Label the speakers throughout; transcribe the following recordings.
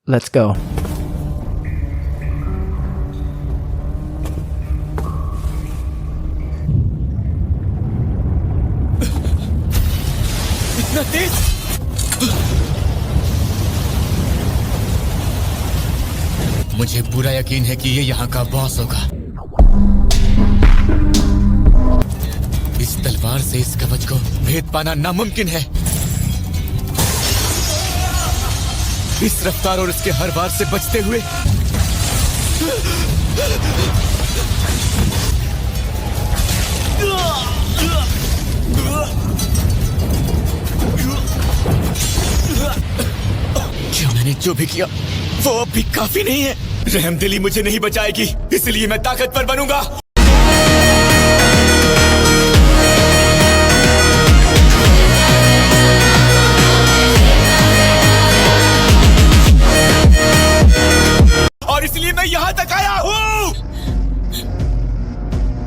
Speaker 1: Let's go.
Speaker 2: इतना तेज? मुझे पूरा यकीन है कि ये यहाँ का बॉस होगा। इस तलवार से इस कवच को भेद पाना नामुमकिन है। इस रफ्तार और इसके हर वार से बचते हुए क्या मैंने जो भी किया वो अब भी काफी नहीं है। रहमदिली मुझे नहीं बचाएगी, इसलिए मैं ताकतवर बनूंगा। और इसलिए मैं यहाँ तक आया हूँ।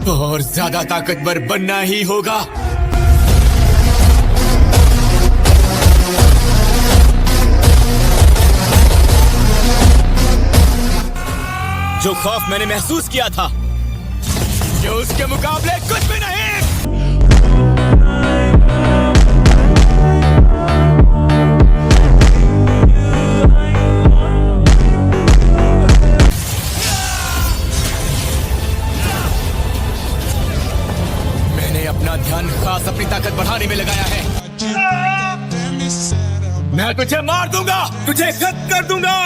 Speaker 2: और ज्यादा ताकतवर बनना ही होगा। जो खौफ मैंने महसूस किया था, ये उसके मुकाबले कुछ भी नहीं। मैंने अपना ध्यान खास अपनी ताकत बढ़ाने में लगाया है। मैं तुझे मार दूंगा, तुझे खत्म कर दूंगा।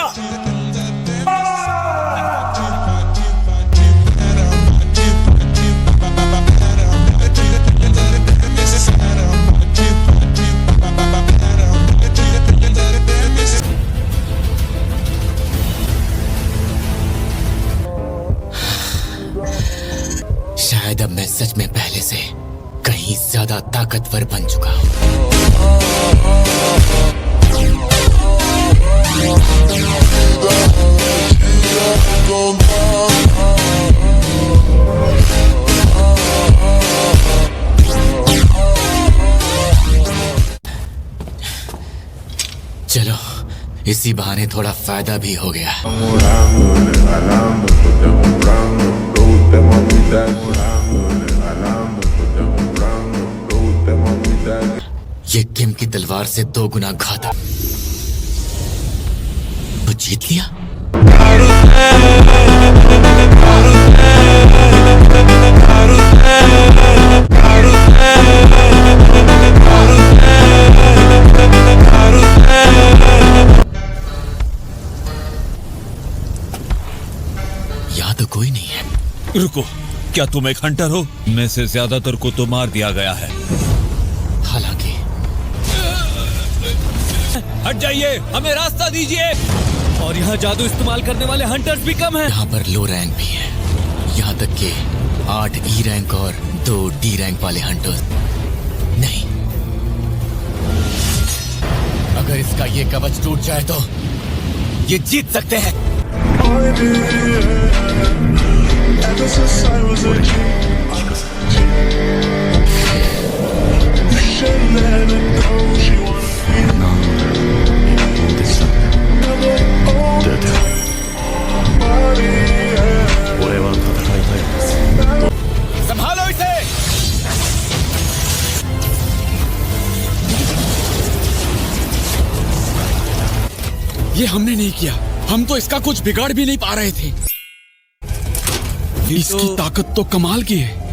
Speaker 2: शायद अब मैं सच में पहले से कहीं ज्यादा ताकतवर बन चुका हूँ। चलो, इसी बहाने थोड़ा फायदा भी हो गया। ये किम की तलवार से 2 गुना घातक। तो जीत लिया। यहाँ तो कोई नहीं है।
Speaker 3: रुको, क्या तुम एक हंटर हो? में से ज्यादातर को तो मार दिया गया है।
Speaker 2: हालांकि
Speaker 3: हट जाइए, हमें रास्ता दीजिए। और यहाँ जादू इस्तेमाल करने वाले हंटर्स भी कम हैं।
Speaker 2: यहाँ पर लो रैंक भी है, यहाँ तक कि 8 E रैंक और 2 D रैंक वाले हंटर्स नहीं। अगर इसका ये कवच टूट जाए तो ये जीत सकते हैं। संभालो इसे।
Speaker 4: ये हमने नहीं किया, हम तो इसका कुछ बिगाड़ भी नहीं पा रहे थे। इसकी ताकत तो कमाल की है।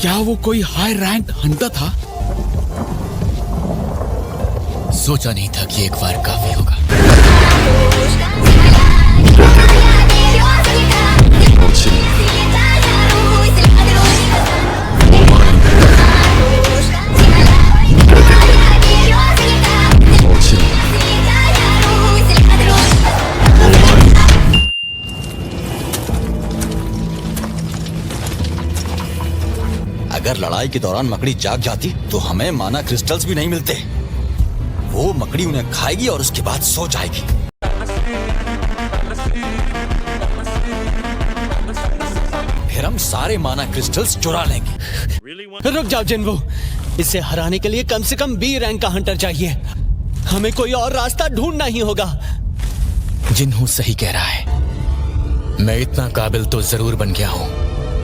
Speaker 4: क्या वो कोई हाई रैंक हंटर था?
Speaker 2: सोचा नहीं था कि एक बार काफी होगा।
Speaker 5: अगर लड़ाई के दौरान मकड़ी जाग जाती तो हमें माना क्रिस्टल्स भी नहीं मिलते।
Speaker 1: वो मकड़ी उन्हें खाएगी और उसके बाद सो जाएगी। फिर हम सारे माना क्रिस्टल्स चुरा लेंगे।
Speaker 3: रुक जाओ जिन्वो, इसे हराने के लिए कम से कम बी रैंक का हंटर चाहिए। हमें कोई और रास्ता ढूंढना ही होगा।
Speaker 2: जिन्हों सही कह रहा है। मैं इतना काबिल तो जरूर बन गया हूं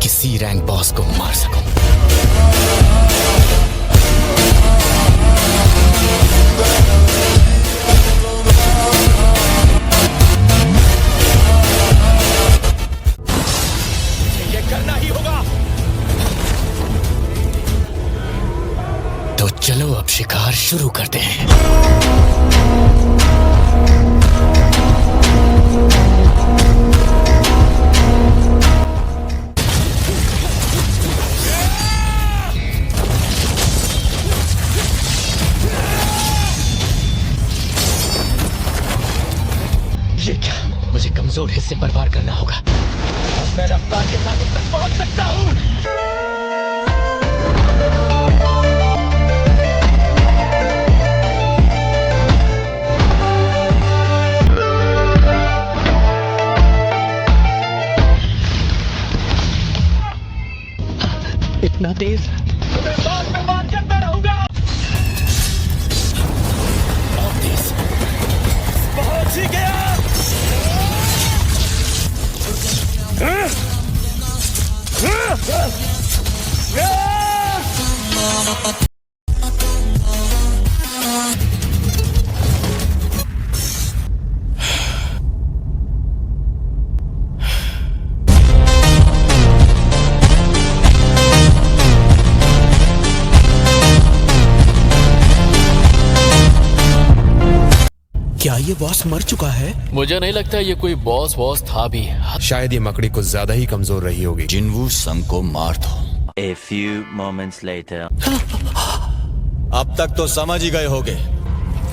Speaker 2: कि सी रैंक बॉस को मार सकूं।
Speaker 1: ये करना ही होगा।
Speaker 2: तो चलो अब शिकार शुरू करते हैं। ये क्या? मुझे कमजोर हिस्से पर वार करना होगा। मैं रफ्तार के साथ तक पहुंच सकता हूं।
Speaker 3: इतना तेज?
Speaker 1: करता रहूंगा।
Speaker 2: और तेज।
Speaker 1: पहुंच ही गया।
Speaker 3: क्या ये बॉस मर चुका है?
Speaker 2: मुझे नहीं लगता ये कोई बॉस था भी।
Speaker 5: शायद ये मकड़ी कुछ ज्यादा ही कमजोर रही होगी।
Speaker 1: जिन्वू संग को मार दो।
Speaker 6: A few moments later.
Speaker 1: अब तक तो समझ ही गए होगे,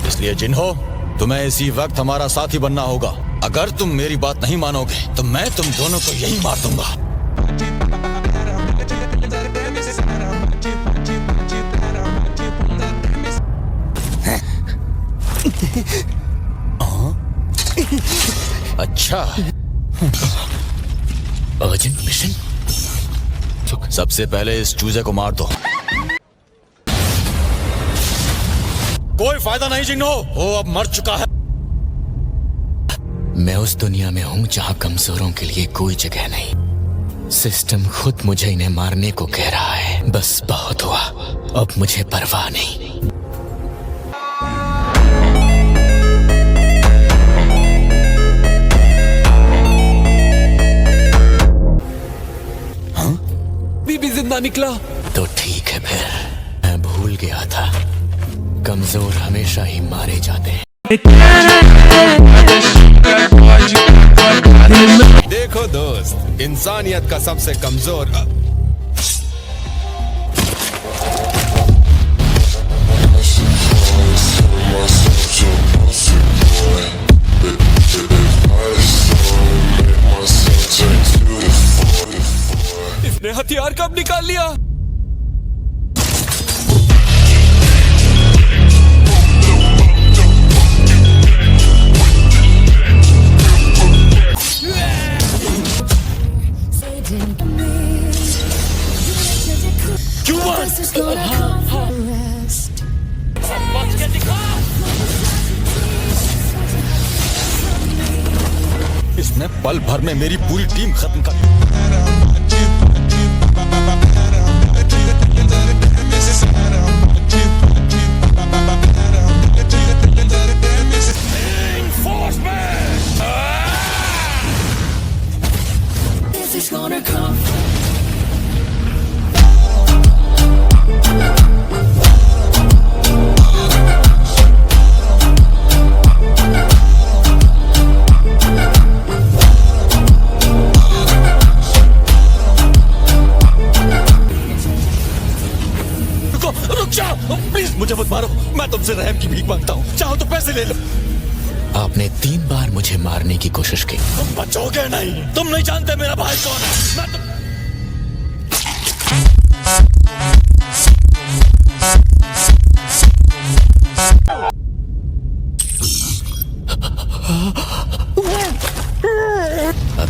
Speaker 1: इसलिए जिन्हो तुम्हें इसी वक्त हमारा साथी बनना होगा। अगर तुम मेरी बात नहीं मानोगे तो मैं तुम दोनों को यही मार दूंगा। अच्छा,
Speaker 2: अर्जेंट मिशन।
Speaker 1: सबसे पहले इस चूजे को मार दो। कोई फायदा नहीं जिन्हो, वो अब मर चुका है।
Speaker 2: मैं उस दुनिया में हूं जहां कमजोरों के लिए कोई जगह नहीं। सिस्टम खुद मुझे इन्हें मारने को कह रहा है। बस बहुत हुआ, अब मुझे परवाह नहीं।
Speaker 3: बीबी जिंदा निकला
Speaker 2: तो ठीक है। फिर मैं भूल गया था, कमजोर हमेशा ही मारे जाते हैं।
Speaker 5: देखो दोस्त, इंसानियत का सबसे कमजोर
Speaker 3: इसने हथियार कब निकाल लिया?
Speaker 1: इसने पल भर में मेरी पूरी टीम खत्म कर। प्लीज मुझे मत मारो, मैं तुमसे रहम की भीख मांगता हूँ। चाहो तो पैसे ले लो।
Speaker 2: आपने 3 बार मुझे मारने की कोशिश की।
Speaker 1: तुम बचोगे नहीं। तुम नहीं जानते मेरा भाई कौन है। मैं तुम...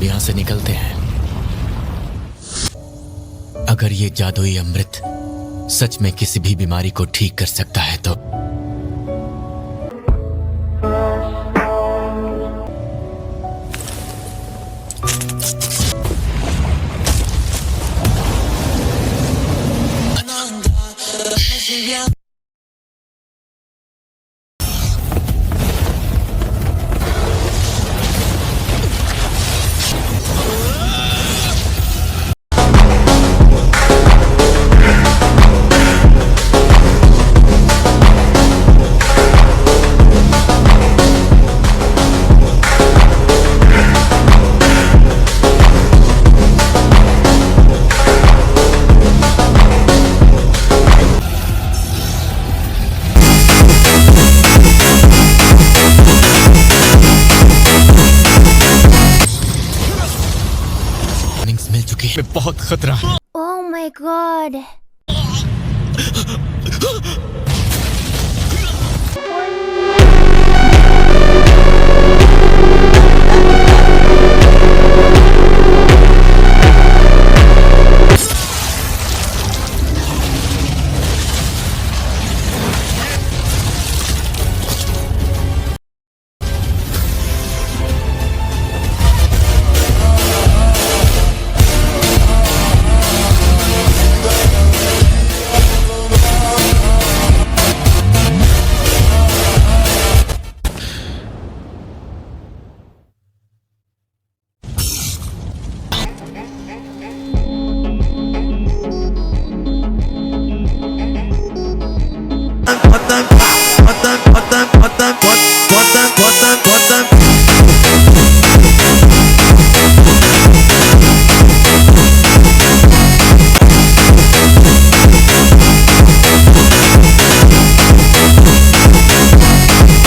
Speaker 2: यहां से निकलते हैं। अगर ये जादुई अमृत सच में किसी भी बीमारी को ठीक कर सकता है तो मिल चुकी है।
Speaker 4: बहुत खतरा है।
Speaker 7: Oh my god.